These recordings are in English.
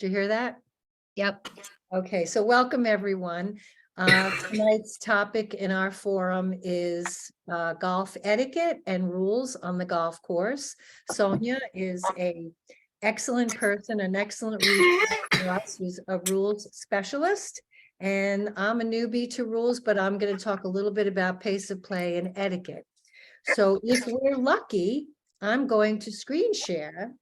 Did you hear that? Yep. Okay, so welcome everyone. Tonight's topic in our forum is golf etiquette and rules on the golf course. Sonia is an excellent person, an excellent resource for us, who's a rules specialist. And I'm a newbie to rules, but I'm going to talk a little bit about pace of play and etiquette. So if we're lucky, I'm going to screen share.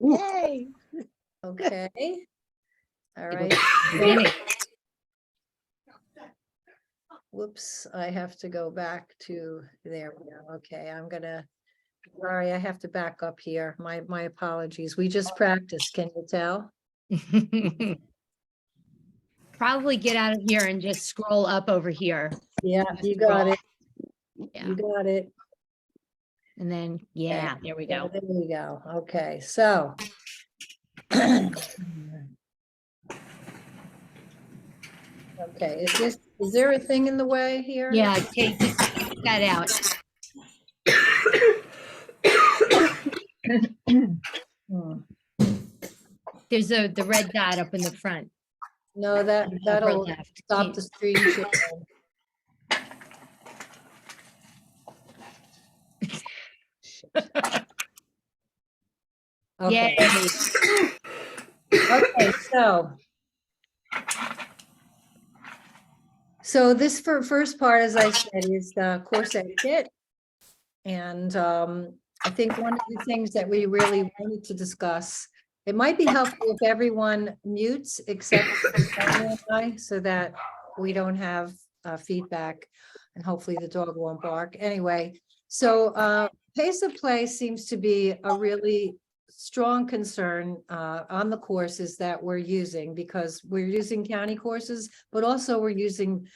Yay. Okay. All right. Whoops, I have to go back to there we go. Okay, sorry, I have to back up here. My apologies. We just practiced, can you tell? Probably get out of here and just scroll up over here. Yeah, you got it. Yeah. You got it. And then, yeah, Okay. there we Yeah, go. there we go. Okay, so. Okay, is there a thing in the way here? Yeah, take that out. There's the red dot up in the front. No, that'll stop the screen sharing. Okay. Yay. Okay, so this first part, as I said, is the course etiquette. And I think one of the things that we really wanted to discuss, it might be helpful if everyone mutes except for Sonia and I, so that we don't have feedback, and hopefully the dog won't bark. Anyway, so pace of play seems to be a really strong concern on the courses that we're using, because we're using county courses, but also we're using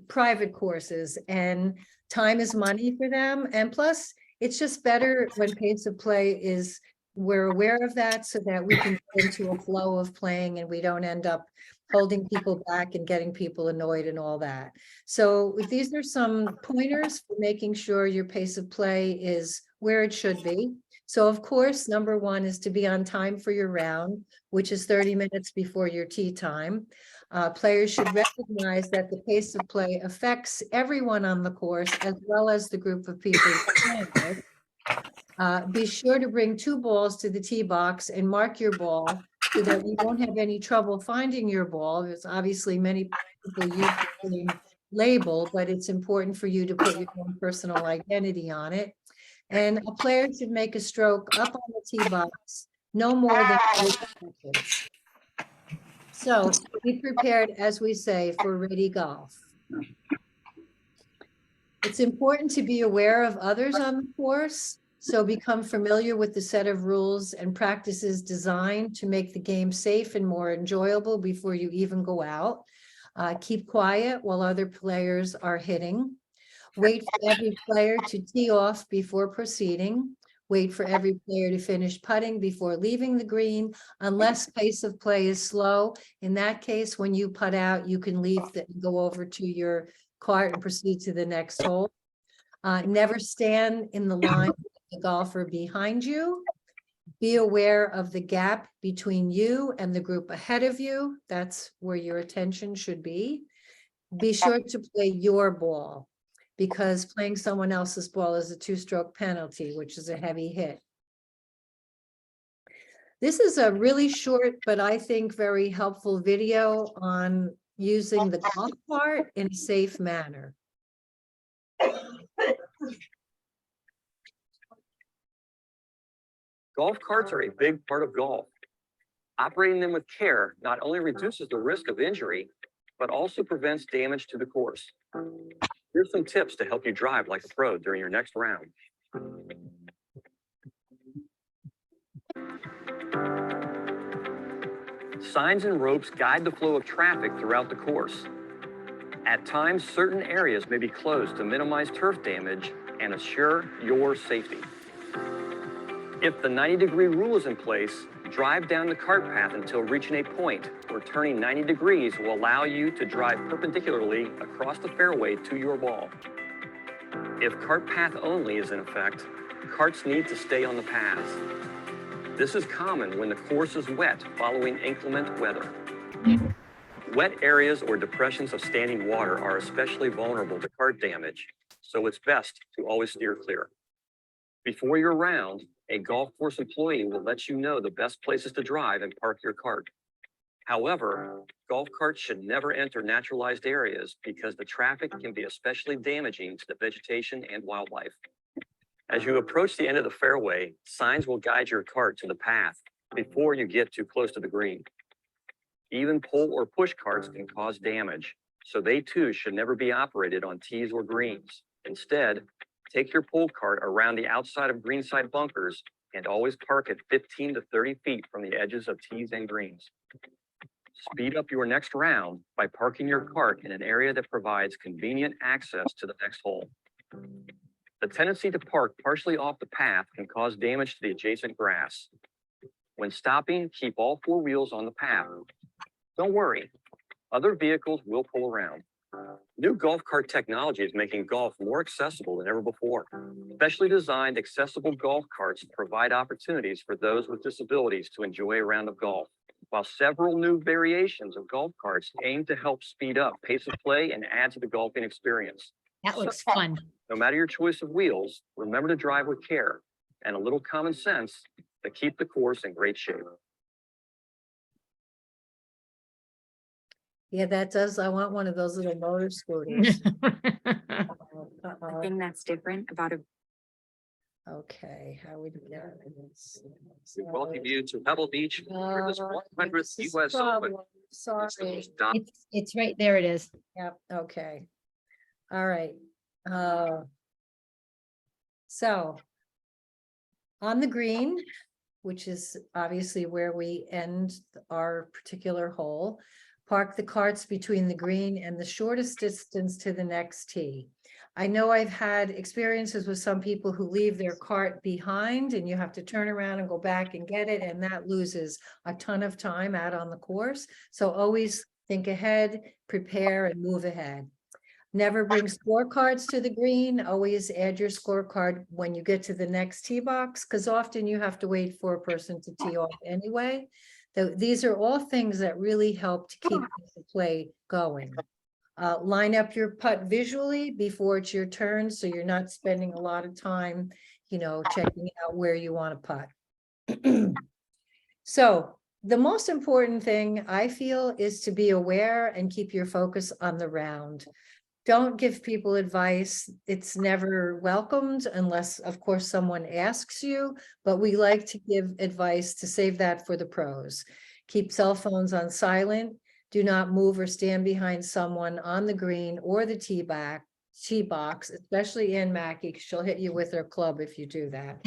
private courses, and time is money for them. And plus, it's just better when pace of play is, we're aware of that, so that we can get into a flow of playing and we don't end up holding people back and getting people annoyed and all that. So these are some pointers for making sure your pace of play is where it should be. So of course, number one is to be on time for your round, which is 30 minutes before your tee time. Players should recognize that the pace of play affects everyone on the course, as well as the group of people you're playing with. Be sure to bring 2 balls to the tee box and mark your ball, so that you won't have any trouble finding your ball. There's obviously many people use the same label, but it's important for you to put your own personal identity on it. And a player should make a stroke up on the tee box no more than 8 seconds. So be prepared, as we say, for ready golf. It's important to be aware of others on the course, so become familiar with the set of rules and practices designed to make the game safe and more enjoyable before you even go out. Keep quiet while other players are hitting. Wait for every player to tee off before proceeding. Wait for every player to finish putting before leaving the green, unless pace of play is slow. In that case, when you putt out, you can leave and go over to your cart and proceed to the next hole. Never stand in the line with the golfer behind you. Be aware of the gap between you and the group ahead of you. That's where your attention should be. Be sure to play your ball, because playing someone else's ball is a 2-stroke penalty, which is a heavy hit. This is a really short, but I think very helpful video on using the golf cart in a safe manner. Golf carts are a big part of golf. Operating them with care not only reduces the risk of injury, but also prevents damage to the course. Here's some tips to help you drive like a pro during your next round. Signs and ropes guide the flow of traffic throughout the course. At times, certain areas may be closed to minimize turf damage and assure your safety. If the 90-degree rule is in place, drive down the cart path until reaching a point where turning 90 degrees will allow you to drive perpendicularly across the fairway to your ball. If cart path only is in effect, carts need to stay on the paths. This is common when the course is wet following inclement weather. Wet areas or depressions of standing water are especially vulnerable to cart damage, so it's best to always steer clear. Before your round, a golf course employee will let you know the best places to drive and park your cart. However, golf carts should never enter naturalized areas because the traffic can be especially damaging to the vegetation and wildlife. As you approach the end of the fairway, signs will guide your cart to the path before you get too close to the green. Even pull or push carts can cause damage, so they too should never be operated on tees or greens. Instead, take your pull cart around the outside of greenside bunkers and always park at 15 to 30 feet from the edges of tees and greens. Speed up your next round by parking your cart in an area that provides convenient access to the next hole. The tendency to park partially off the path can cause damage to the adjacent grass. When stopping, keep all four wheels on the path. Don't worry, other vehicles will pull around. New golf cart technology is making golf more accessible than ever before. Specially designed accessible golf carts provide opportunities for those with disabilities to enjoy a round of golf, while several new variations of golf carts aim to help speed up pace of play and add to the golfing experience. That looks fun. No matter your choice of wheels, remember to drive with care and a little common sense to keep the course in great shape. Yeah, that does. I want one of those little motor scooters. The thing that's different about a Okay, how we do that? We welcome you to Pebble Beach for this 100th This is US Open. problem. It's the Sorry. most dominant It's right there. It is. Yep, okay. All right. So on the green, which is obviously where we end our particular hole, park the carts between the green and the shortest distance to the next tee. I know I've had experiences with some people who leave their cart behind and you have to turn around and go back and get it, and that loses a ton of time out on the course. So always think ahead, prepare, and move ahead. Never bring scorecards to the green. Always add your scorecard when you get to the next tee box, because often you have to wait for a person to tee off anyway. These are all things that really help to keep the play going. Line up your putt visually before it's your turn, so you're not spending a lot of time, checking out where you want to putt. So the most important thing I feel is to be aware and keep your focus on the round. Don't give people advice. It's never welcomed unless, of course, someone asks you, but we like to give advice to save that for the pros. Keep cell phones on silent. Do not move or stand behind someone on the green or the tee box, especially Ann Mackey, 'cause she'll hit you with her club if you do that.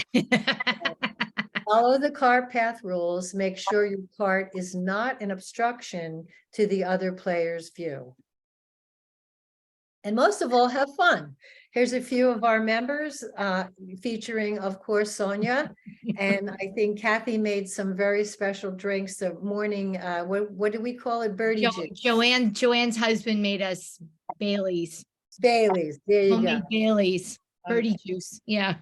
Follow the cart path rules. Make sure your cart is not an obstruction to the other player's view. And most of all, have fun. Here's a few of our members, featuring, of course, Sonia. And I think Kathy made some very special drinks the morning. What do we call it? Birdie juice. Joanne's husband made us Bailey's. Baileys. There you go. Homemade Bailey's. Birdie juice. Yeah.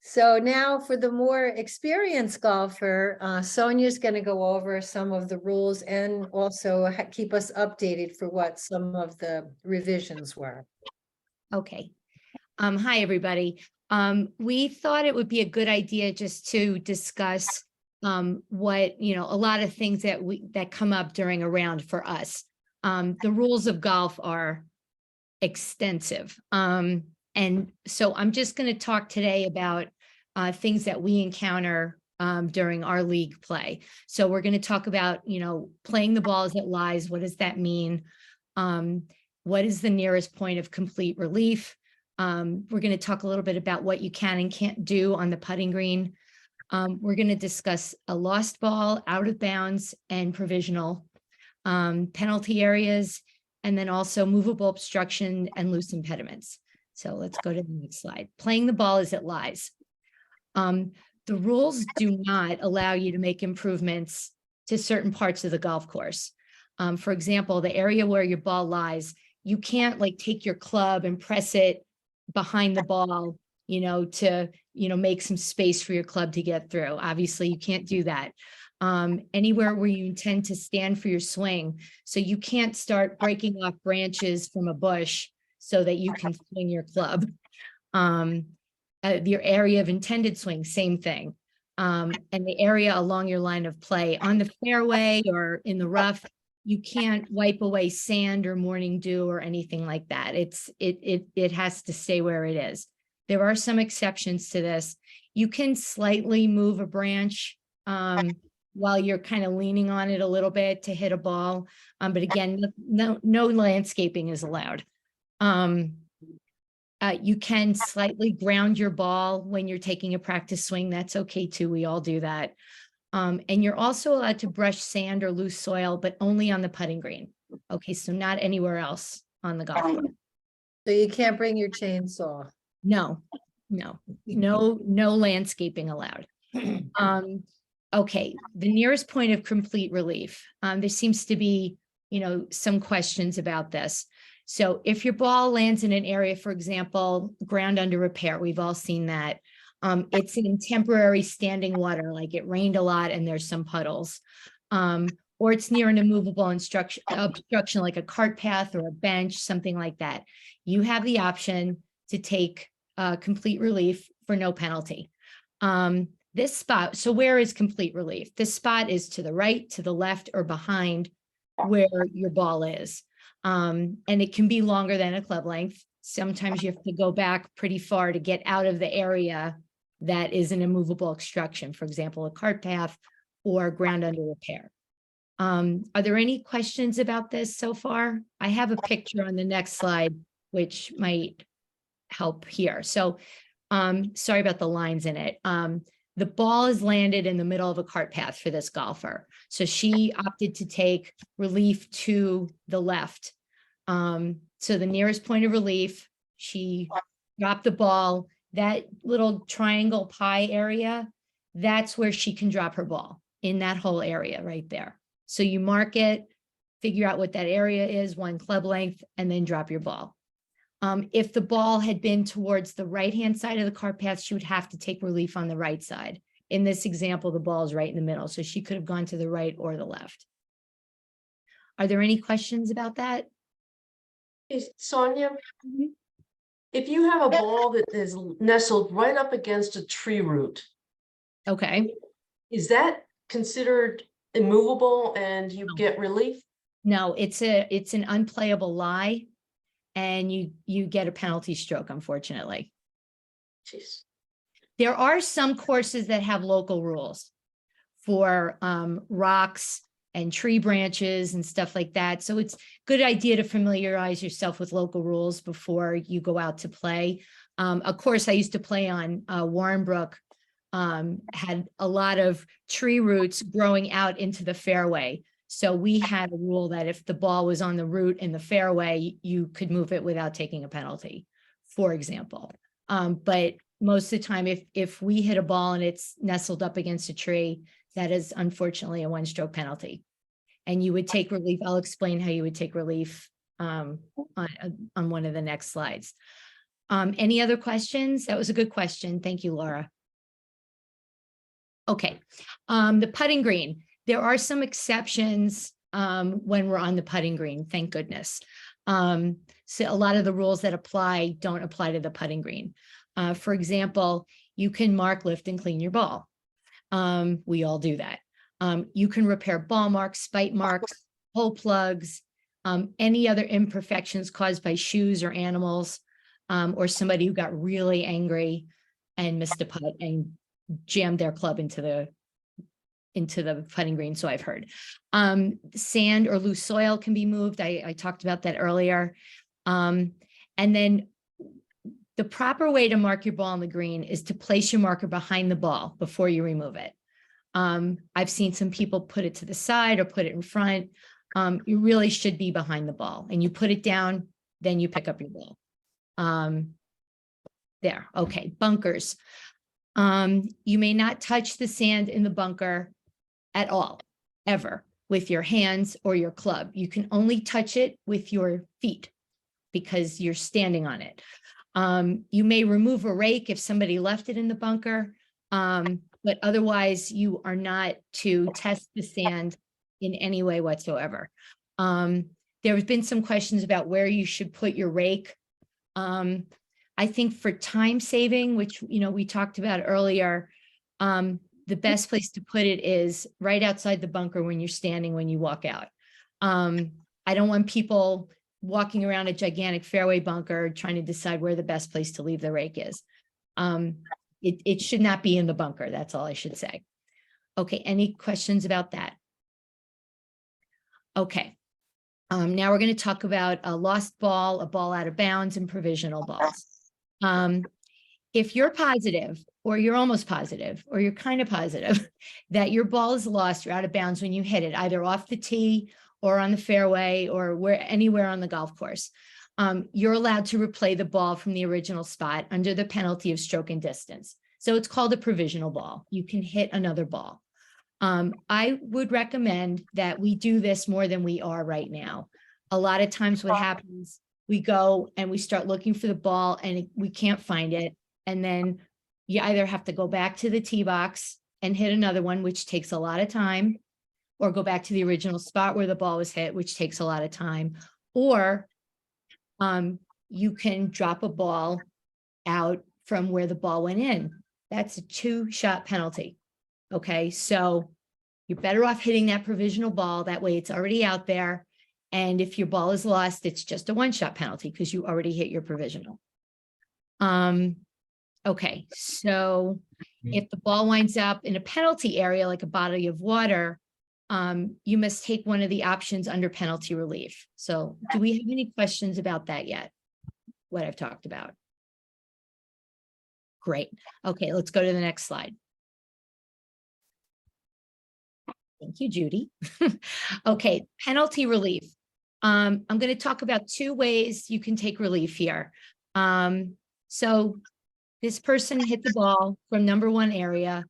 So now for the more experienced golfer, Sonia's going to go over some of the rules and also keep us updated for what some of the revisions were. Okay. Hi, everybody. We thought it would be a good idea just to discuss what, a lot of things that come up during a round for us. The rules of golf are extensive. And so I'm just going to talk today about things that we encounter during our league play. So we're going to talk about, playing the ball as it lies. What does that mean? What is the nearest point of complete relief? We're going to talk a little bit about what you can and can't do on the putting green. We're going to discuss a lost ball, out of bounds, and provisional, penalty areas, and then also movable obstruction and loose impediments. So let's go to the next slide. Playing the ball as it lies. The rules do not allow you to make improvements to certain parts of the golf course. For example, the area where your ball lies, you can't take your club and press it behind the ball, to, make some space for your club to get through. Obviously, you can't do that. Anywhere where you intend to stand for your swing. So you can't start breaking off branches from a bush so that you can swing your club. Your area of intended swing, same thing. And the area along your line of play on the fairway or in the rough, you can't wipe away sand or morning dew or anything like that. It has to stay where it is. There are some exceptions to this. You can slightly move a branch while you're kind of leaning on it a little bit to hit a ball. But again, no landscaping is allowed. You can slightly ground your ball when you're taking a practice swing. That's okay too. We all do that. And you're also allowed to brush sand or loose soil, but only on the putting green. Okay, so not anywhere else on the golf course. So you can't bring your chainsaw. No landscaping allowed. Okay, the nearest point of complete relief. There seems to be, some questions about this. So if your ball lands in an area, for example, ground under repair, we've all seen that. It's in temporary standing water, like it rained a lot and there's some puddles. Or it's near an immovable obstruction like a cart path or a bench, something like that. You have the option to take complete relief for no penalty. This spot, so where is complete relief? This spot is to the right, to the left, or behind where your ball is. And it can be longer than a club length. Sometimes you have to go back pretty far to get out of the area that is an immovable obstruction, for example, a cart path or ground under repair. Are there any questions about this so far? I have a picture on the next slide, which might help here. So sorry about the lines in it. The ball is landed in the middle of a cart path for this golfer. So she opted to take relief to the left. So the nearest point of relief, she dropped the ball, that little triangle pie area, that's where she can drop her ball, in that whole area right there. So you mark it, figure out what that area is, 1 club length, and then drop your ball. If the ball had been towards the right-hand side of the cart path, she would have to take relief on the right side. In this example, the ball is right in the middle, so she could have gone to the right or the left. Are there any questions about that? Sonia, if you have a ball that is nestled right up against a tree root, Okay. is that considered immovable and you get relief? No, it's an unplayable lie, and you get a penalty stroke, unfortunately. Jeez. There are some courses that have local rules for rocks and tree branches and stuff like that. So it's a good idea to familiarize yourself with local rules before you go out to play. A course I used to play on, Warrenbrook, had a lot of tree roots growing out into the fairway. So we had a rule that if the ball was on the root in the fairway, you could move it without taking a penalty, for example. But most of the time, if we hit a ball and it's nestled up against a tree, that is unfortunately a 1-stroke penalty. And you would take relief. I'll explain how you would take relief on one of the next slides. Any other questions? That was a good question. Thank you, Laura. Okay, the putting green. There are some exceptions when we're on the putting green, thank goodness. So a lot of the rules that apply don't apply to the putting green. For example, you can mark, lift, and clean your ball. We all do that. You can repair ball marks, spite marks, hole plugs, any other imperfections caused by shoes or animals, or somebody who got really angry and missed a putt and jammed their club into the putting green, so I've heard. Sand or loose soil can be moved. I talked about that earlier. And then the proper way to mark your ball on the green is to place your marker behind the ball before you remove it. I've seen some people put it to the side or put it in front. You really should be behind the ball, and you put it down, then you pick up your ball. There, okay, bunkers. You may not touch the sand in the bunker at all, ever, with your hands or your club. You can only touch it with your feet because you're standing on it. You may remove a rake if somebody left it in the bunker, but otherwise you are not to test the sand in any way whatsoever. There have been some questions about where you should put your rake. I think for time saving, which, we talked about earlier, the best place to put it is right outside the bunker when you're standing, when you walk out. I don't want people walking around a gigantic fairway bunker trying to decide where the best place to leave the rake is. It should not be in the bunker. That's all I should say. Okay, any questions about that? Okay. Now we're going to talk about a lost ball, a ball out of bounds, and provisional balls. If you're positive, or you're almost positive, or you're kind of positive that your ball is lost or out of bounds when you hit it, either off the tee or on the fairway or anywhere on the golf course, you're allowed to replay the ball from the original spot under the penalty of stroke and distance. So it's called a provisional ball. You can hit another ball. I would recommend that we do this more than we are right now. A lot of times what happens, we go and we start looking for the ball and we can't find it. And then you either have to go back to the tee box and hit another one, which takes a lot of time, or go back to the original spot where the ball was hit, which takes a lot of time, or you can drop a ball out from where the ball went in. That's a 2-shot penalty. Okay, so you're better off hitting that provisional ball. That way it's already out there. And if your ball is lost, it's just a 1-shot penalty because you already hit your provisional. Okay, so if the ball winds up in a penalty area, like a body of water, you must take one of the options under penalty relief. So do we have any questions about that yet? What I've talked about? Great. Okay, let's go to the next slide. Thank you, Judy. Okay, penalty relief. I'm going to talk about 2 ways you can take relief here. So this person hit the ball from number 1 area.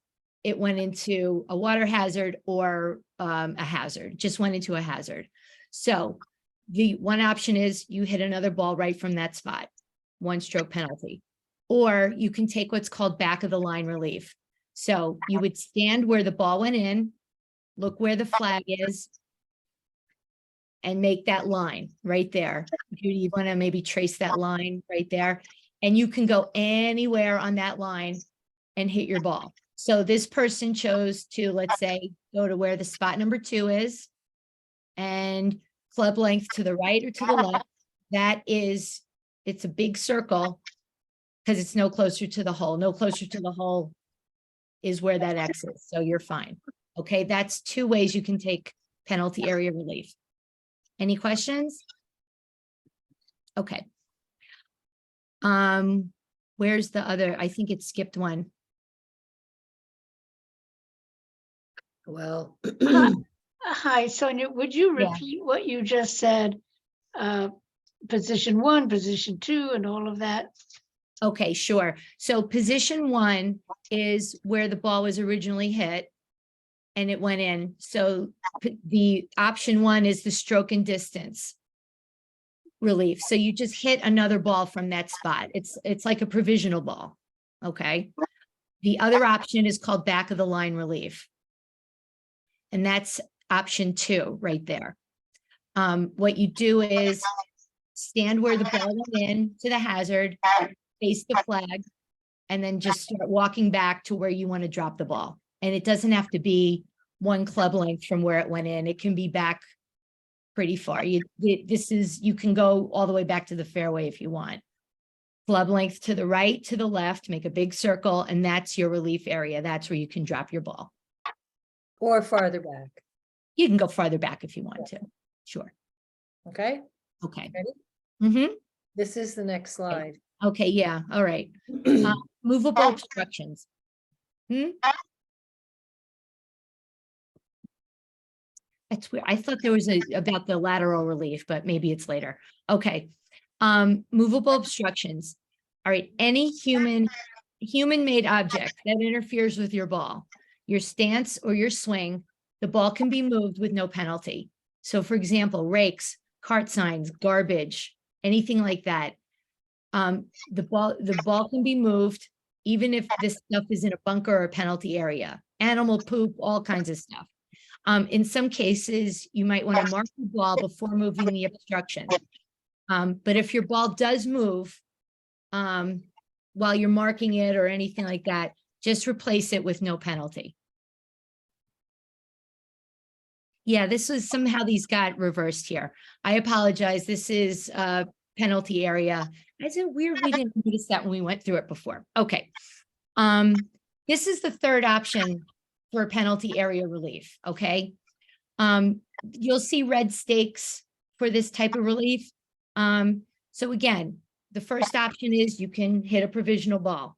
It went into a water hazard or a hazard, just went into a hazard. So the one option is you hit another ball right from that spot, 1-stroke penalty. Or you can take what's called back of the line relief. So you would stand where the ball went in, look where the flag is, and make that line right there. Judy, you want to maybe trace that line right there? And you can go anywhere on that line and hit your ball. So this person chose to, let's say, go to where the spot number 2 is and club length to the right or to the left. That is, it's a big circle because it's no closer to the hole. No closer to the hole is where that X is. So you're fine. Okay, that's 2 ways you can take penalty area relief. Any questions? Okay. Where's the other? I think it skipped one. Well, Hi, Sonia, would you Yeah. repeat what you just said? Position 1, position 2, and all of that? Okay, sure. So position 1 is where the ball was originally hit and it went in. So the option 1 is the stroke and distance relief. So you just hit another ball from that spot. It's like a provisional ball. Okay. The other option is called back of the line relief. And that's option 2 right there. What you do is stand where the ball went in to the hazard, face the flag, and then just start walking back to where you want to drop the ball. And it doesn't have to be 1 club length from where it went in. It can be back pretty far. You can go all the way back to the fairway if you want. Club length to the right, to the left, make a big circle, and that's your relief area. That's where you can drop your ball. or farther back. You can go farther back if you want to. Sure. Okay, Okay. ready? Mm-hmm. This is the next slide. Okay, yeah, all right. Movable obstructions. That's weird. I thought there was about the lateral relief, but maybe it's later. Okay. Movable obstructions. All right, any human-made object that interferes with your ball, your stance or your swing, the ball can be moved with no penalty. So for example, rakes, cart signs, garbage, anything like that. The ball can be moved, even if this stuff is in a bunker or penalty area, animal poop, all kinds of stuff. In some cases, you might want to mark the ball before moving the obstruction. But if your ball does move, while you're marking it or anything like that, just replace it with no penalty. Yeah, this was somehow these got reversed here. I apologize. This is a penalty area. Is it weird we didn't notice that when we went through it before? Okay. This is the third option for penalty area relief, okay? You'll see red stakes for this type of relief. So again, the first option is you can hit a provisional ball.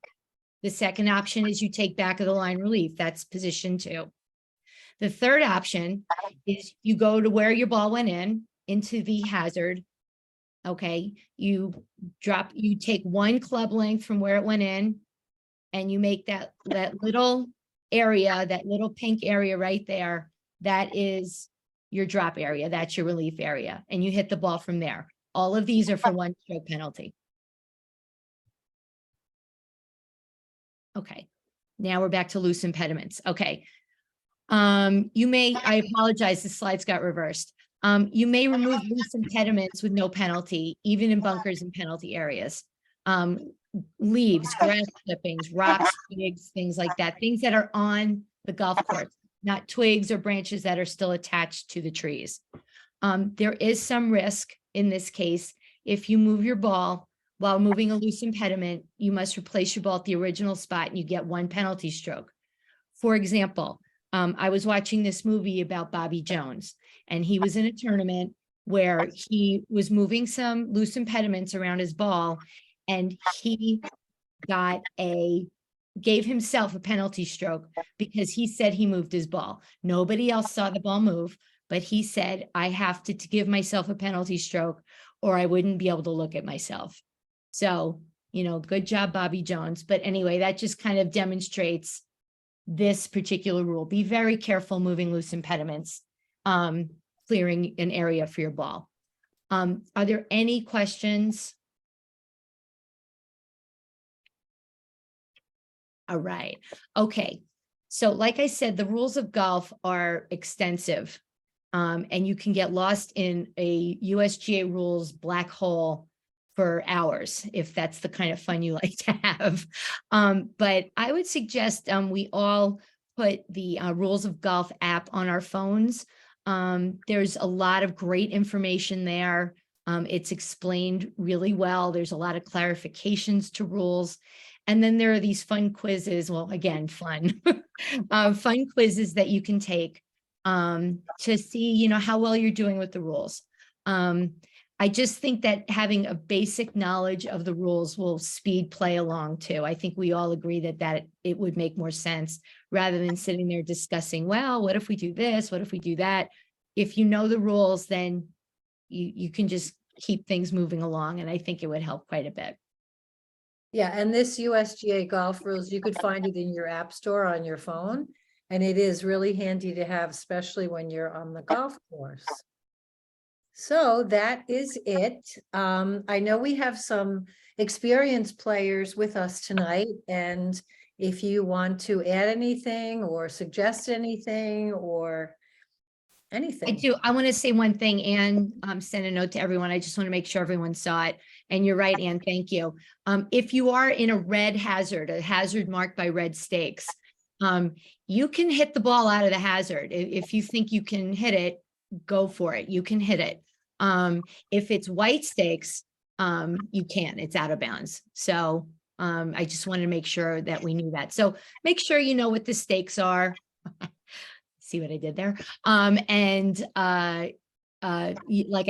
The second option is you take back of the line relief. That's position 2. The third option is you go to where your ball went into the hazard. Okay, you take one club length from where it went in, and you make that little area, that little pink area right there, that is your drop area. That's your relief area. And you hit the ball from there. All of these are for 1 stroke penalty. Okay, now we're back to loose impediments. Okay. I apologize, the slides got reversed. You may remove loose impediments with no penalty, even in bunkers and penalty areas. Leaves, grass clippings, rocks, twigs, things like that, things that are on the golf course, not twigs or branches that are still attached to the trees. There is some risk in this case. If you move your ball while moving a loose impediment, you must replace your ball at the original spot and you get 1 penalty stroke. For example, I was watching this movie about Bobby Jones, and he was in a tournament where he was moving some loose impediments around his ball, and he gave himself a penalty stroke because he said he moved his ball. Nobody else saw the ball move, but he said, I have to give myself a penalty stroke or I wouldn't be able to look at myself. So, good job, Bobby Jones. But anyway, that just kind of demonstrates this particular rule. Be very careful moving loose impediments, clearing an area for your ball. Are there any questions? All right. Okay. So like I said, the rules of golf are extensive, and you can get lost in a USGA rules black hole for hours, if that's the kind of fun you like to have. But I would suggest we all put the Rules of Golf app on our phones. There's a lot of great information there. It's explained really well. There's a lot of clarifications to rules. And then there are these fun quizzes. Well, again, fun, fun quizzes that you can take to see, how well you're doing with the rules. I just think that having a basic knowledge of the rules will speed play along too. I think we all agree that it would make more sense rather than sitting there discussing, well, what if we do this? What if we do that? If you know the rules, then you can just keep things moving along. And I think it would help quite a bit. Yeah, and this USGA golf rules, you could find it in your app store on your phone. And it is really handy to have, especially when you're on the golf course. So that is it. I know we have some experienced players with us tonight, and if you want to add anything or suggest anything or anything. I do. I want to say one thing, Anne sent a note to everyone. I just want to make sure everyone saw it. And you're right, Anne, thank you. If you are in a red hazard, a hazard marked by red stakes, you can hit the ball out of the hazard. If you think you can hit it, go for it. You can hit it. If it's white stakes, you can, it's out of bounds. So I just wanted to make sure that we knew that. So make sure you know what the stakes are. See what I did there? Like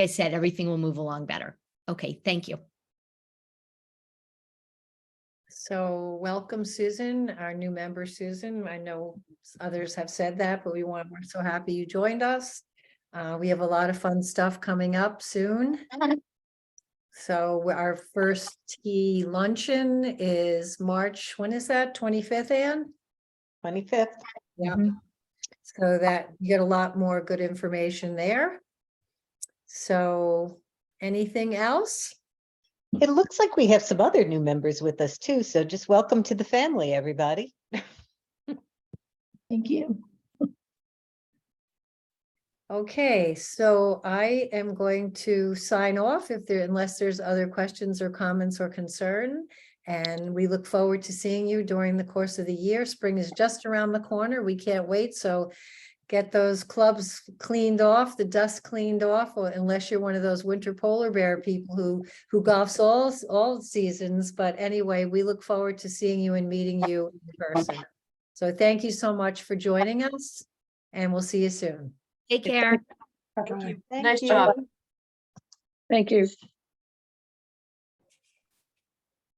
I said, everything will move along better. Okay, thank you. So welcome, Susan, our new member, Susan. I know others have said that, but we're so happy you joined us. We have a lot of fun stuff coming up soon. So our first tea luncheon is March, when is that? 25th, Anne? 25th. Yeah. So that you get a lot more good information there. So anything else? It looks like we have some other new members with us too, so just welcome to the family, everybody. Thank you. Okay, so I am going to sign off unless there's other questions or comments or concern. And we look forward to seeing you during the course of the year. Spring is just around the corner. We can't wait. So get those clubs cleaned off, the dust cleaned off, or unless you're one of those winter polar bear people who golfs all seasons. But anyway, we look forward to seeing you and meeting you in person. So thank you so much for joining us, and we'll see you soon. Take care. Thank you. Thank Nice you. job. Thank you.